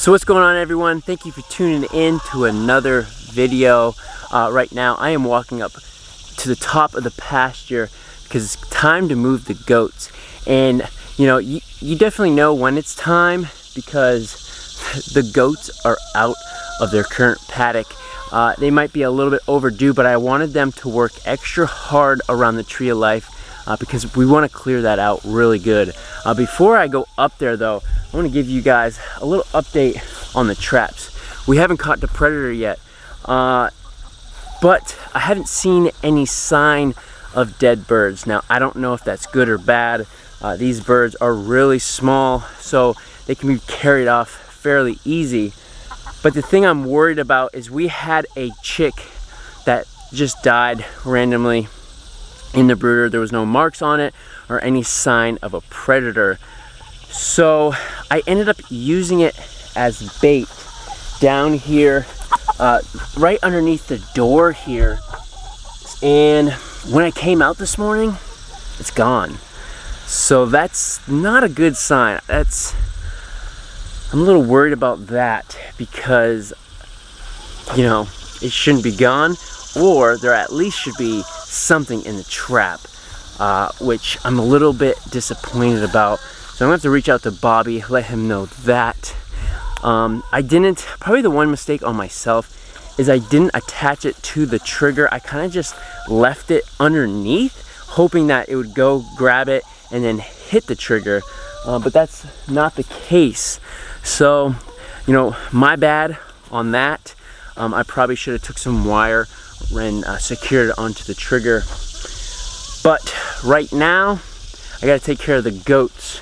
So what's going on, everyone? Thank you for tuning in to another video. Right now I am walking up to the top of the pasture because it's time to move the goats. And you know, you definitely know when it's time because the goats are out of their current paddock. They might be a little bit overdue, but I wanted them to work extra hard around the tree of life because we want to clear that out really good. Before I go up there though, I want to give you guys a little update on the traps. We haven't caught the predator yet, but I haven't seen any sign of dead birds. Now, I don't know if that's good or bad. These birds are really small, so they can be carried off fairly easy. But the thing I'm worried about is we had a chick that just died randomly in the brooder. There was no marks on it or any sign of a predator. So I ended up using it as bait down here, right underneath the door here. And when I came out this morning, it's gone. So that's not a good sign. I'm a little worried about that because, you know, it shouldn't be gone, or there at least should be something in the trap, which I'm a little bit disappointed about. So I'm gonna have to reach out to Bobby, let him know that. Probably the one mistake on myself is I didn't attach it to the trigger. I kind of just left it underneath, hoping that it would go grab it and then hit the trigger, but that's not the case. So, you know, my bad on that. I probably should have took some wire and secured it onto the trigger. But right now, I gotta take care of the goats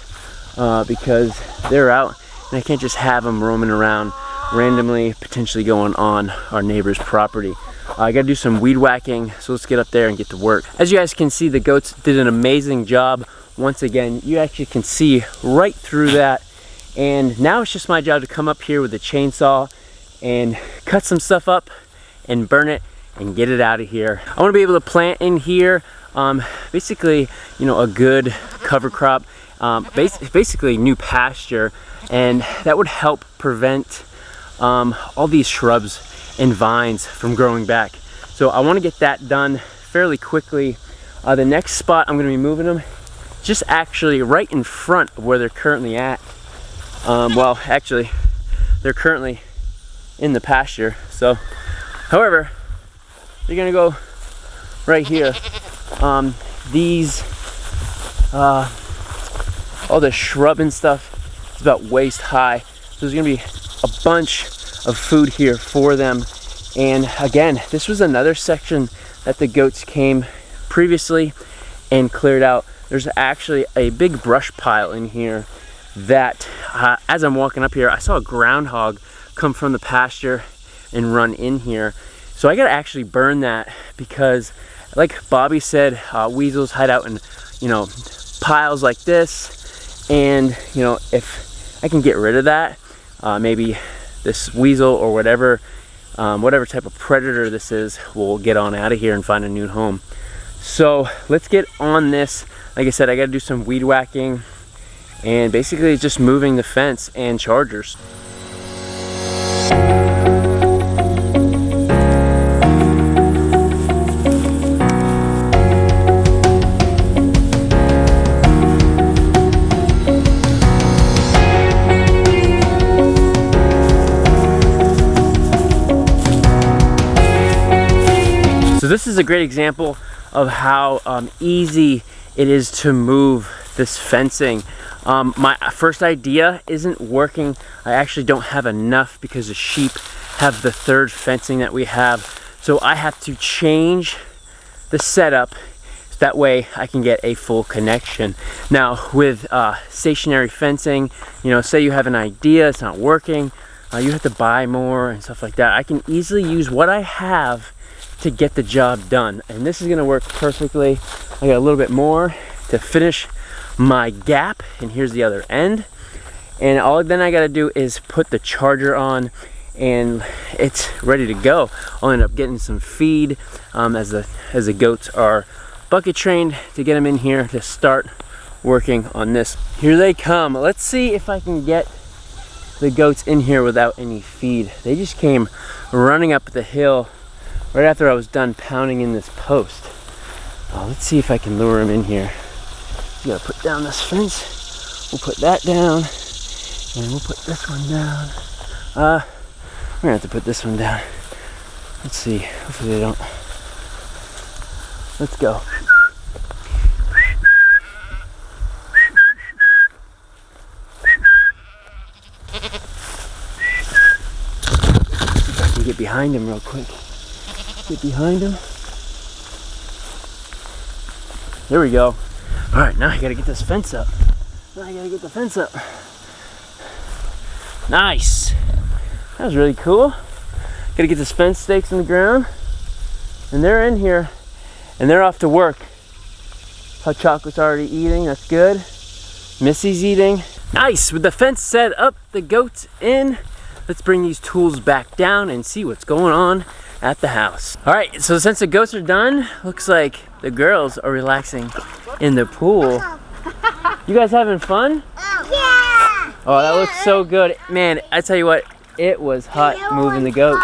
because they're out and I can't just have them roaming around randomly, potentially going on our neighbor's property. I gotta do some weed whacking, so let's get up there and get to work. As you guys can see, the goats did an amazing job. Once again, you actually can see right through that. And now it's just my job to come up here with a chainsaw and cut some stuff up and burn it and get it out of here. I want to be able to plant in here basically, you know, a good cover crop, basically new pasture, and that would help prevent all these shrubs and vines from growing back. So I want to get that done fairly quickly. The next spot I'm going to be moving them just actually right in front of where they're currently at. Well, actually, they're currently in the pasture. So, however, they're gonna go right here. All the shrub and stuff is about waist high. So there's gonna be a bunch of food here for them. And again, this was another section that the goats came previously and cleared out. There's actually a big brush pile in here that as I'm walking up here, I saw a groundhog come from the pasture and run in here. So I gotta actually burn that because, like Bobby said, weasels hide out in, you know, piles like this. And, you know, if I can get rid of that, maybe this weasel or whatever type of predator this is will get on out of here and find a new home. So let's get on this. Like I said, I gotta do some weed whacking and basically just moving the fence and chargers. So this is a great example of how easy it is to move this fencing. My first idea isn't working. I actually don't have enough because the sheep have the third fencing that we have. So I have to change the setup so that way I can get a full connection. Now with stationary fencing, you know, say you have an idea, it's not working, you have to buy more and stuff like that. I can easily use what I have to get the job done. And this is gonna work perfectly. I got a little bit more to finish my gap, and here's the other end. And all then I gotta do is put the charger on and it's ready to go. I'll end up getting some feed as the goats are bucket trained to get them in here to start working on this. Here they come. Let's see if I can get the goats in here without any feed. They just came running up the hill right after I was done pounding in this post. Let's see if I can lure them in here. We gotta put down this fence. We'll put that down, and we'll put this one down. We're gonna have to put this one down. Let's see. Hopefully they don't. Let's go. See if I can get behind him real quick. Get behind him. There we go. All right, now I gotta get this fence up. Nice. That was really cool. Gotta get this fence stakes in the ground. And they're in here. And they're off to work. Hot Chocolate's already eating, that's good. Missy's eating. Nice, with the fence set up, the goats in. Let's bring these tools back down and see what's going on at the house. All right, so since the goats are done, looks like the girls are relaxing in the pool. You guys having fun? Yeah! Oh, that looks so good. Man, I tell you what, it was hot moving the goats.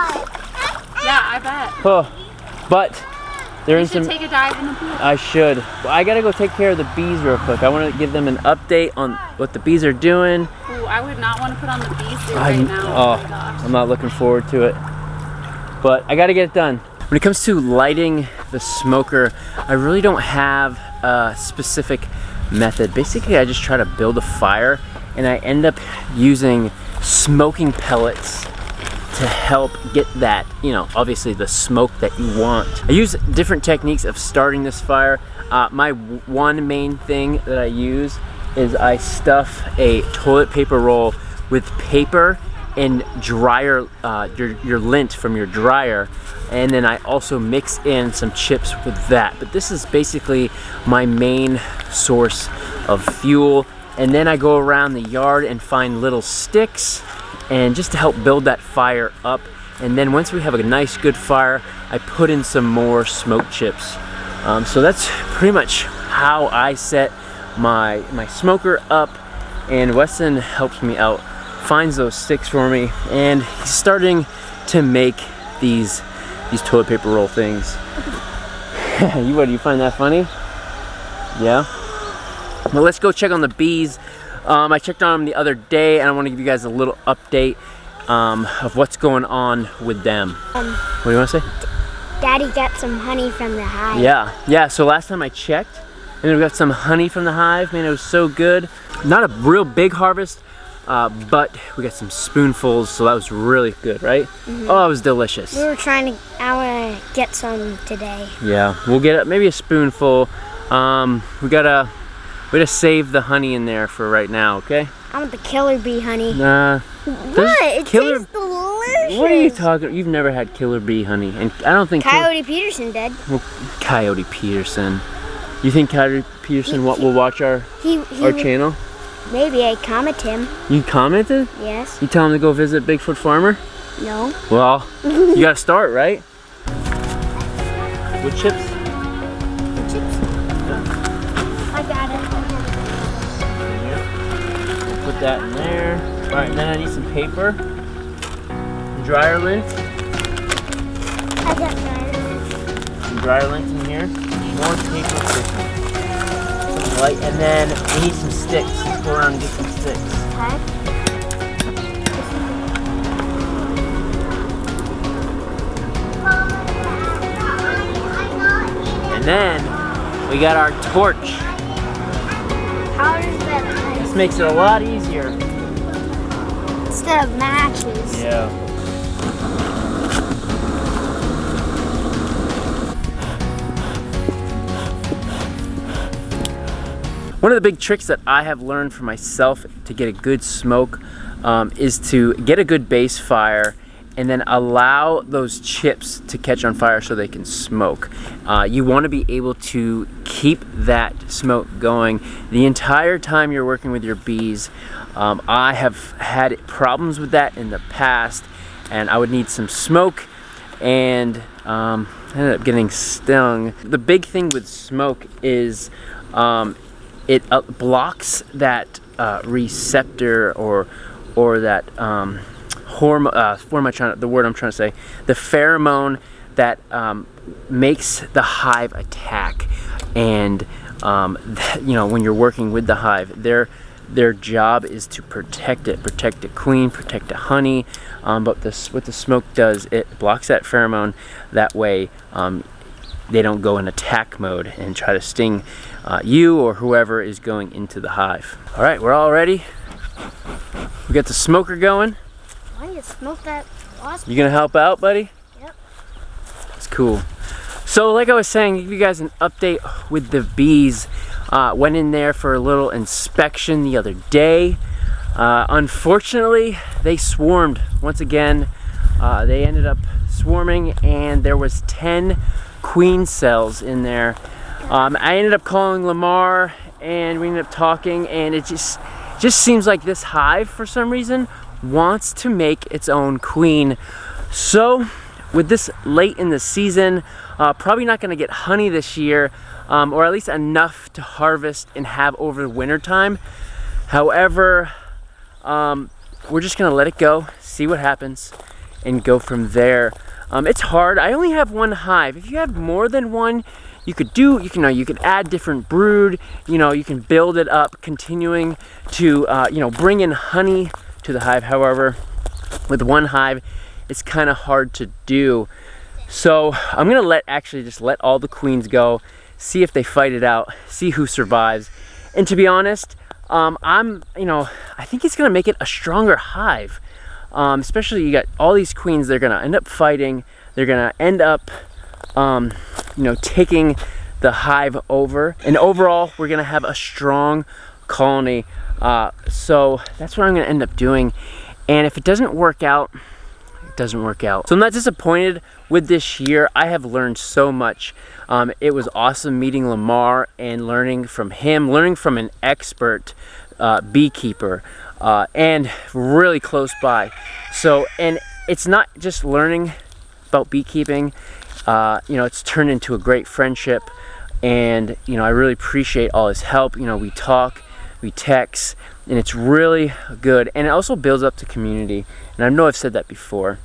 Yeah, I bet. Oh, but there is some. You should take a dive in the pool. I should. Well, I gotta go take care of the bees real quick. I want to give them an update on what the bees are doing. Ooh, I would not want to put on the bee suit right now. Oh my gosh. I'm not looking forward to it. But I gotta get it done. When it comes to lighting the smoker, I really don't have a specific method. Basically, I just try to build a fire, and I end up using smoking pellets to help get that, you know, obviously the smoke that you want. I use different techniques of starting this fire. My one main thing that I use is I stuff a toilet paper roll with paper and dryer, your lint from your dryer, and then I also mix in some chips with that. But this is basically my main source of fuel. And then I go around the yard and find little sticks, and just to help build that fire up. And then once we have a nice good fire, I put in some more smoke chips. So that's pretty much how I set my smoker up, and Weston helps me out, finds those sticks for me, and he's starting to make these toilet paper roll things. What, do you find that funny? Yeah? Well, let's go check on the bees. I checked on them the other day, and I want to give you guys a little update of what's going on with them. What do you want to say? Daddy got some honey from the hive. Yeah, so last time I checked, and we got some honey from the hive. Man, it was so good. Not a real big harvest, but we got some spoonfuls, so that was really good, right? Mm-hmm. Oh, it was delicious. I want to get some today. Yeah, we'll get maybe a spoonful. We gotta save the honey in there for right now, okay? I want the killer bee honey. Nah. What? It tastes delicious. What are you talking? You've never had killer bee honey, and I don't think Coyote Peterson did. Well, Coyote Peterson. You think Coyote Peterson will watch our channel? Maybe. I commented him. You commented? Yes. You tell him to go visit Bigfoot Farmer? No. Well, you gotta start, right? With chips? I got it. Put that in there. All right, then I need some paper. Dryer lint. I got dryer lint. Some dryer lint in here. More paper for some light, and then we need some sticks. Let's go around and get some sticks. Okay. And then we got our torch. How does that This makes it a lot easier. instead of matches? Yeah. One of the big tricks that I have learned for myself to get a good smoke is to get a good base fire and then allow those chips to catch on fire so they can smoke. You want to be able to keep that smoke going the entire time you're working with your bees. I have had problems with that in the past, and I would need some smoke, and I ended up getting stung. The big thing with smoke is it blocks that receptor or or that hormone, the word I'm trying to say, the pheromone that makes the hive attack. And you know, when you're working with the hive, their job is to protect it queen, protect the honey. But what the smoke does, it blocks that pheromone. That way they don't go in attack mode and try to sting you or whoever is going into the hive. All right, we're all ready. We got the smoker going. Why do you smoke that wasp? You gonna help out, buddy? Yep. It's cool. So like I was saying, give you guys an update with the bees. Went in there for a little inspection the other day. Unfortunately, they swarmed once again. They ended up swarming, and there was 10 queen cells in there. I ended up calling Lamar, and we ended up talking, and it just seems like this hive, for some reason, wants to make its own queen. So with this late in the season, probably not going to get honey this year, or at least enough to harvest and have over the winter time. However, we're just going to let it go, see what happens, and go from there. It's hard. I only have one hive. If you have more than one, you could add different brood. You know, you can build it up, continuing to bring in honey to the hive. However, with one hive, it's kind of hard to do. So I'm gonna just let all the queens go, see if they fight it out, see who survives. And to be honest, I think it's gonna make it a stronger hive. Especially you got all these queens, they're gonna end up fighting. They're gonna end up, taking the hive over. And overall, we're gonna have a strong colony. So that's what I'm gonna end up doing. And if it doesn't work out, it doesn't work out. So I'm not disappointed with this year. I have learned so much. It was awesome meeting Lamar and learning from him, learning from an expert beekeeper, and really close by. So, and it's not just learning about beekeeping, it's turned into a great friendship. And, I really appreciate all his help. We talk, we text, and it's really good. And it also builds up the community. And I know I've said that before.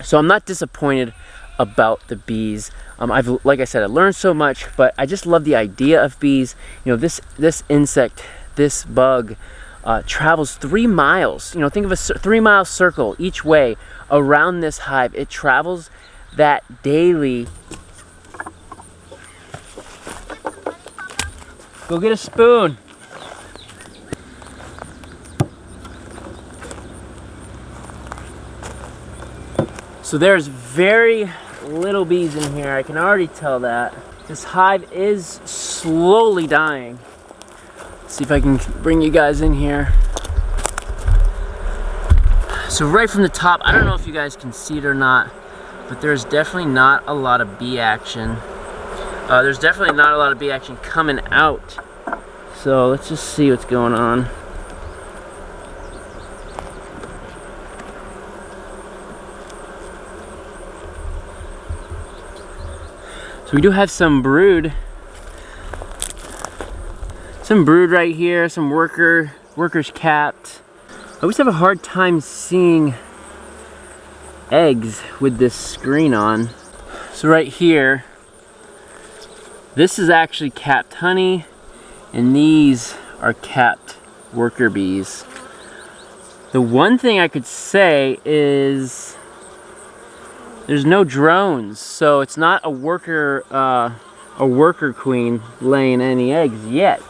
So I'm not disappointed about the bees. Like I said, I learned so much, but I just love the idea of bees. This insect, this bug, travels 3 miles. Think of a 3-mile circle each way around this hive. It travels that daily. Go get a spoon. So there's very little bees in here. I can already tell that. This hive is slowly dying. Let's see if I can bring you guys in here. So right from the top, I don't know if you guys can see it or not, but there's definitely not a lot of bee action. There's definitely not a lot of bee action coming out. So let's just see what's going on. So we do have some brood. Some brood right here, some workers capped. I always have a hard time seeing eggs with this screen on. So right here, this is actually capped honey, and these are capped worker bees. The one thing I could say is there's no drones, so it's not a worker queen laying any eggs yet.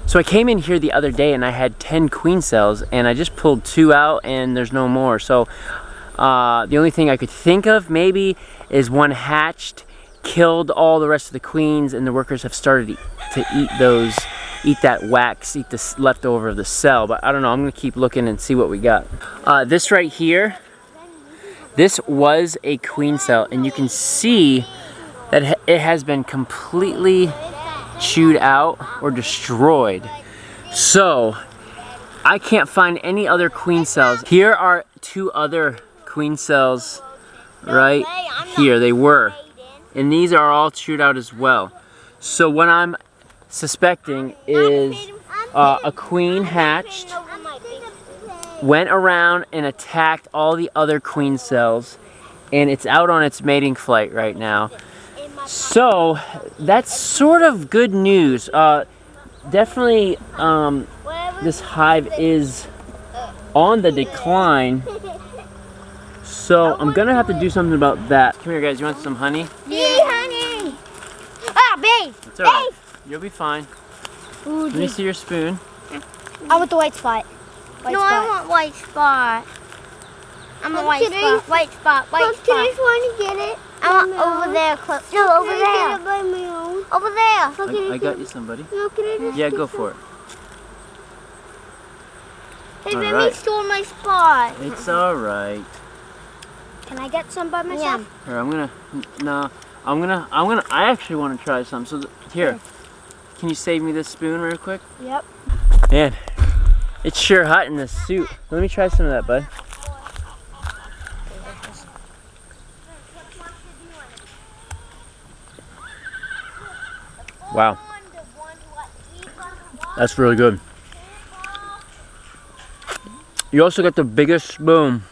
So I came in here the other day and I had 10 queen cells, and I just pulled 2 out and there's no more. So the only thing I could think of maybe is one hatched, killed all the rest of the queens, and the workers have started to eat that wax, eat the leftover of the cell. But I don't know, I'm gonna keep looking and see what we got. This right here, this was a queen cell, and you can see that it has been completely chewed out or destroyed. So I can't find any other queen cells. Here are 2 other queen cells right here. They were, and these are all chewed out as well. So what I'm suspecting is a queen hatched went around and attacked all the other queen cells, and it's out on its mating flight right now. So that's sort of good news. Definitely this hive is on the decline, so I'm gonna have to do something about that. Come here, guys, you want some honey? Yeah, honey. Ah, babe. It's alright. You'll be fine. Ooh, Let me see your spoon. I want the white spot. I want white spot. I want white spot. White spot. White spot. I just want to get it. I want over there. No, over there. Over there. I got you somebody. No, can I just Yeah, go for it. Hey, All let right. me store my spot. It's alright. Can I get some by myself? Here, I actually want to try some. So, here. Can you save me this spoon real quick? Yep. Man, it's sure hot in this suit. Let me try some of that, bud. Wow. That's really good. You also got the biggest spoon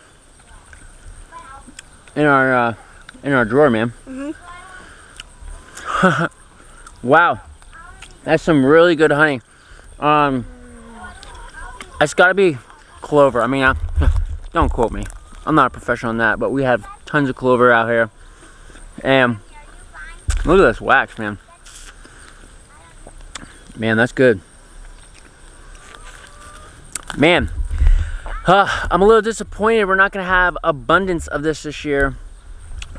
in our drawer, man. Wow. That's some really good honey. It's gotta be clover. I mean, don't quote me. I'm not a professional on that, but we have tons of clover out here. And look at this wax, man. Man, that's good. Man, I'm a little disappointed we're not gonna have abundance of this year.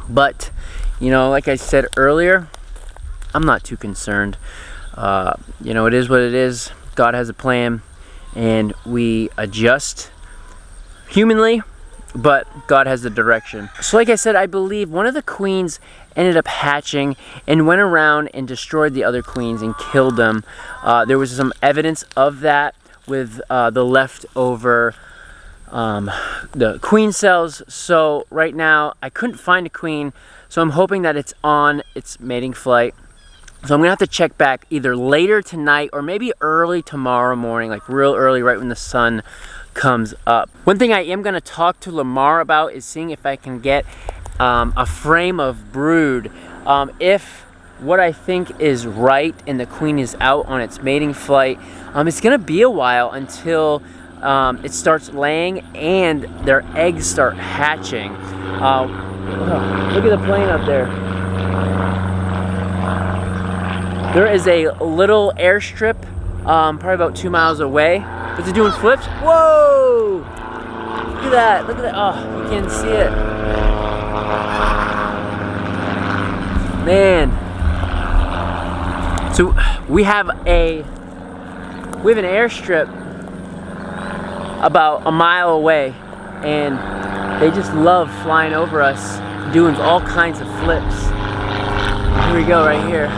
But, you know, like I said earlier, I'm not too concerned. You know, it is what it is. God has a plan, and we adjust humanly, but God has the direction. So like I said, I believe one of the queens ended up hatching and went around and destroyed the other queens and killed them. There was some evidence of that with the leftover the queen cells. So right now I couldn't find a queen, so I'm hoping that it's on its mating flight. So I'm gonna have to check back either later tonight or maybe early tomorrow morning, like real early, right when the sun comes up. One thing I am gonna talk to Lamar about is seeing if I can get a frame of brood. If what I think is right and the queen is out on its mating flight, it's gonna be a while until it starts laying and their eggs start hatching. Look at the plane up there. There is a little airstrip, probably about 2 miles away, but they're doing flips. Whoa! Look at that, look at that. Oh, you can't see it. Man. So we have an airstrip about a mile away, and they just love flying over us, doing all kinds of flips. Here we go, right here.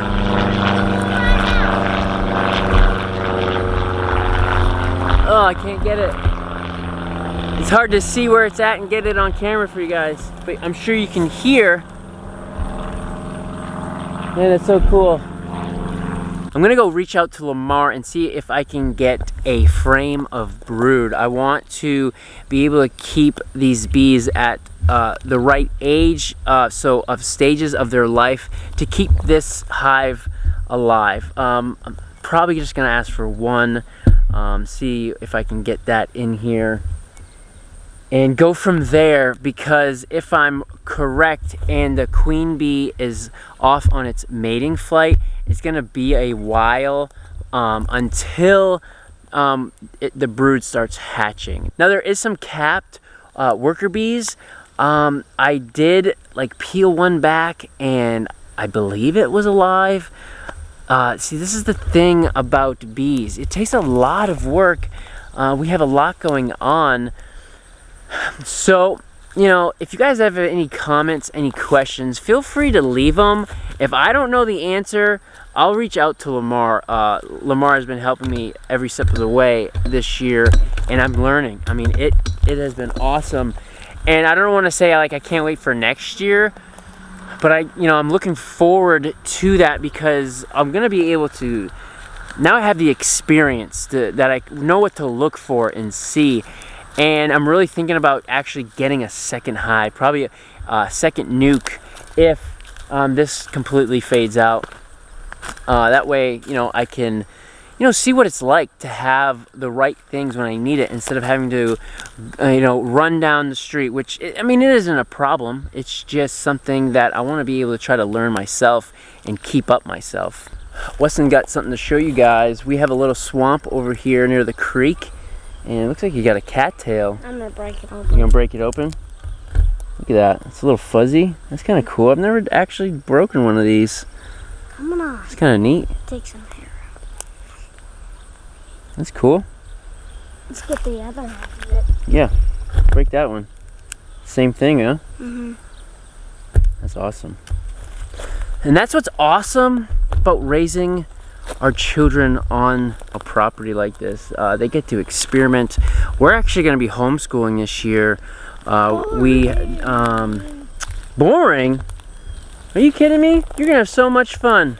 Oh, I can't get it. It's hard to see where it's at and get it on camera for you guys, but I'm sure you can hear. Man, it's so cool. I'm gonna go reach out to Lamar and see if I can get a frame of brood. I want to be able to keep these bees at the right age, so of stages of their life, to keep this hive alive. I'm probably just gonna ask for one, see if I can get that in here and go from there, because if I'm correct and the queen bee is off on its mating flight, it's gonna be a while until the brood starts hatching. Now there is some capped worker bees. I did like peel one back and I believe it was alive. See, this is the thing about bees. It takes a lot of work. We have a lot going on. So, you know, if you guys have any comments, any questions, feel free to leave them. If I don't know the answer, I'll reach out to Lamar. Lamar has been helping me every step of the way this year, and I'm learning. I mean, it has been awesome. And I don't want to say like I can't wait for next year, but I'm looking forward to that, because I'm gonna be able to, now I have the experience that I know what to look for and see. And I'm really thinking about actually getting a second hive, probably a second nuke if this completely fades out. That way, you know, I can, you know, see what it's like to have the right things when I need it instead of having to, you know, run down the street, which, I mean, it isn't a problem. It's just something that I want to be able to try to learn myself and keep up myself. Weston got something to show you guys. We have a little swamp over here near the creek, and it looks like you got a cattail. I'm gonna break it open. You gonna break it open? Look at that. It's a little fuzzy. That's kind of cool. I've never actually broken one of these. I'm gonna. It's kind of neat. Take some hair. That's cool. Let's get the other half of it. Yeah. Break that one. Same thing, huh? Mm-hmm. That's awesome. And that's what's awesome about raising our children on a property like this. They get to experiment. We're actually going to be homeschooling this year. Boring? Are you kidding me? You're going to have so much fun.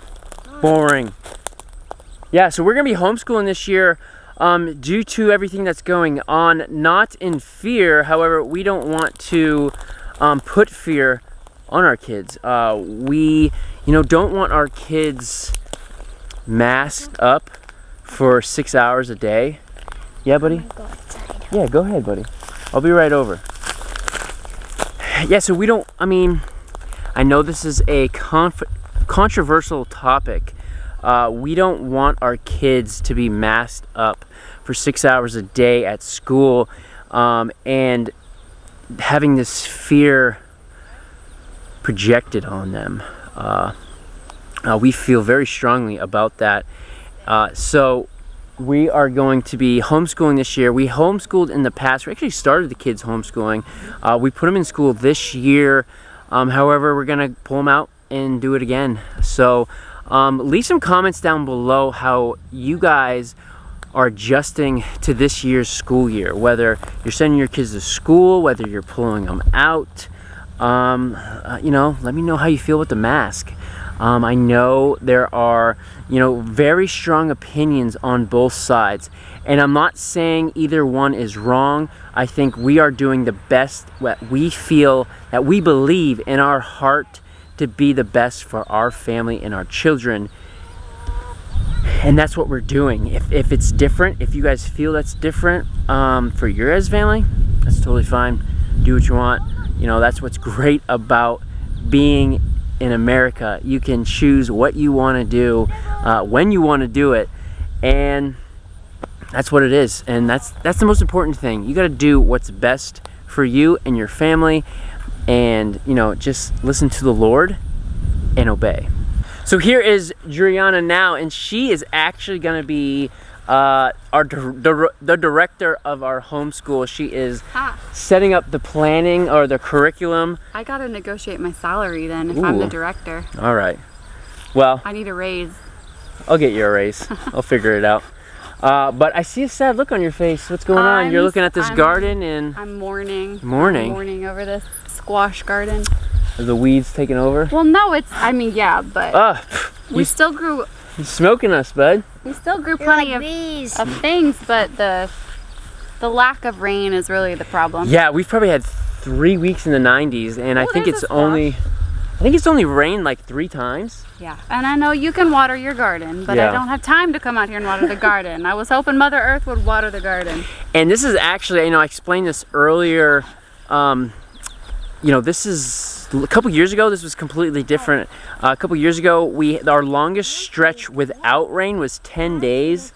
Boring. Yeah, so we're going to be homeschooling this year due to everything that's going on. Not in fear, however, we don't want to put fear on our kids. We, you know, don't want our kids masked up for 6 hours a day. Yeah, buddy? Go outside. Yeah, go ahead, buddy. I'll be right over. Yeah, so we don't, I mean, I know this is a controversial topic. We don't want our kids to be masked up for 6 hours a day at school and having this fear projected on them. We feel very strongly about that. So we are going to be homeschooling this year. We homeschooled in the past. We actually started the kids homeschooling. We put them in school this year. However, we're gonna pull them out and do it again. So leave some comments down below how you guys are adjusting to this year's school year, whether you're sending your kids to school, whether you're pulling them out. You know, let me know how you feel with the mask. I know there are, you know, very strong opinions on both sides, and I'm not saying either one is wrong. I think we are doing the best that we feel, that we believe in our heart to be the best for our family and our children. And that's what we're doing. If it's different, if you guys feel that's different for your guys' family, that's totally fine. Do what you want. You know, that's what's great about being in America. You can choose what you want to do, when you want to do it, and that's what it is. And that's the most important thing. You got to do what's best for you and your family, and you know, just listen to the Lord and obey. So here is Juliana now, and she is actually going to be the director of our homeschool. She is setting up the planning or the curriculum. I gotta negotiate my salary then if I'm the director. All right. Well, I need a raise. I'll get you a raise. I'll figure it out. But I see a sad look on your face. What's going on? You're looking at this garden and... I'm mourning. Mourning? I'm mourning over this squash garden. Are the weeds taking over? Well, no, it's, I mean, yeah, but we still grew... You're smoking us, bud. We still grew plenty of things, but the lack of rain is really the problem. Yeah, we've probably had 3 weeks in the 90s, and I think it's only rained like 3 times. Yeah, and I know you can water your garden, but I don't have time to come out here and water the garden. I was hoping Mother Earth would water the garden. And this is actually, you know, I explained this earlier. You know, this is a couple years ago. This was completely different. A couple years ago, our longest stretch without rain was 10 days,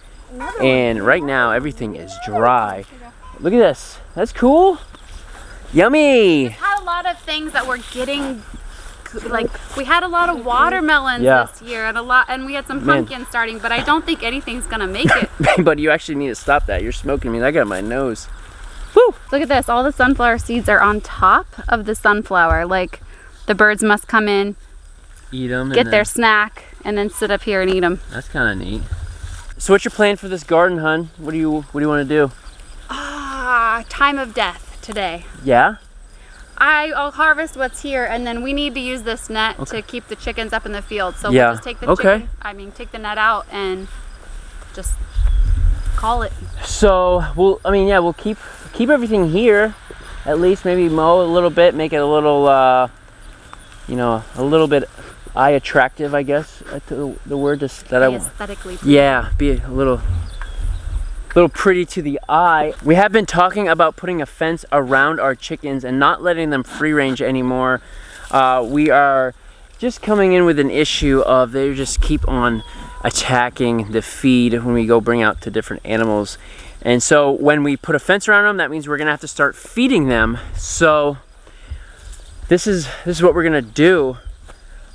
and right now everything is dry. Look at this. That's cool. Yummy. We had a lot of things that were getting, like, we had a lot of watermelons this year, and we had some pumpkins starting, but I don't think anything's gonna make it. But you actually need to stop that. You're smoking me. That got my nose. Woo! Look at this. All the sunflower seeds are on top of the sunflower. Like, the birds must come in, eat them, get their snack, and then sit up here and eat them. That's kind of neat. So what's your plan for this garden, hun? What do you want to do? Time of death today. Yeah? I'll harvest what's here, and then we need to use this net to keep the chickens up in the field. So we'll just take the take the net out and just call it. So we'll keep keep everything here. At least maybe mow a little bit, make it a little, you know, a little bit eye attractive, I guess. That's the word that I want. Aesthetically pleasing. Yeah, be a little pretty to the eye. We have been talking about putting a fence around our chickens and not letting them free range anymore. We are just coming in with an issue of they just keep on attacking the feed when we go bring out to different animals. And so when we put a fence around them, that means we're gonna have to start feeding them. So this is what we're gonna do.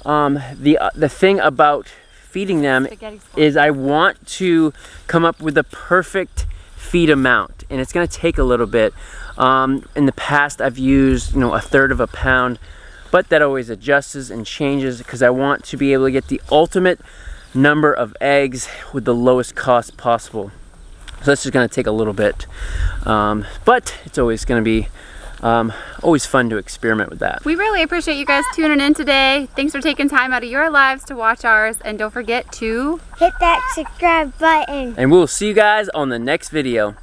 The thing about feeding them is I want to come up with the perfect feed amount, and it's going to take a little bit. In the past I've used, you know, 1/3 of a pound, but that always adjusts and changes because I want to be able to get the ultimate number of eggs with the lowest cost possible. So that's just going to take a little bit, but it's always going to be always fun to experiment with that. We really appreciate you guys tuning in today. Thanks for taking time out of your lives to watch ours, and don't forget to hit that subscribe button. And we'll see you guys on the next video.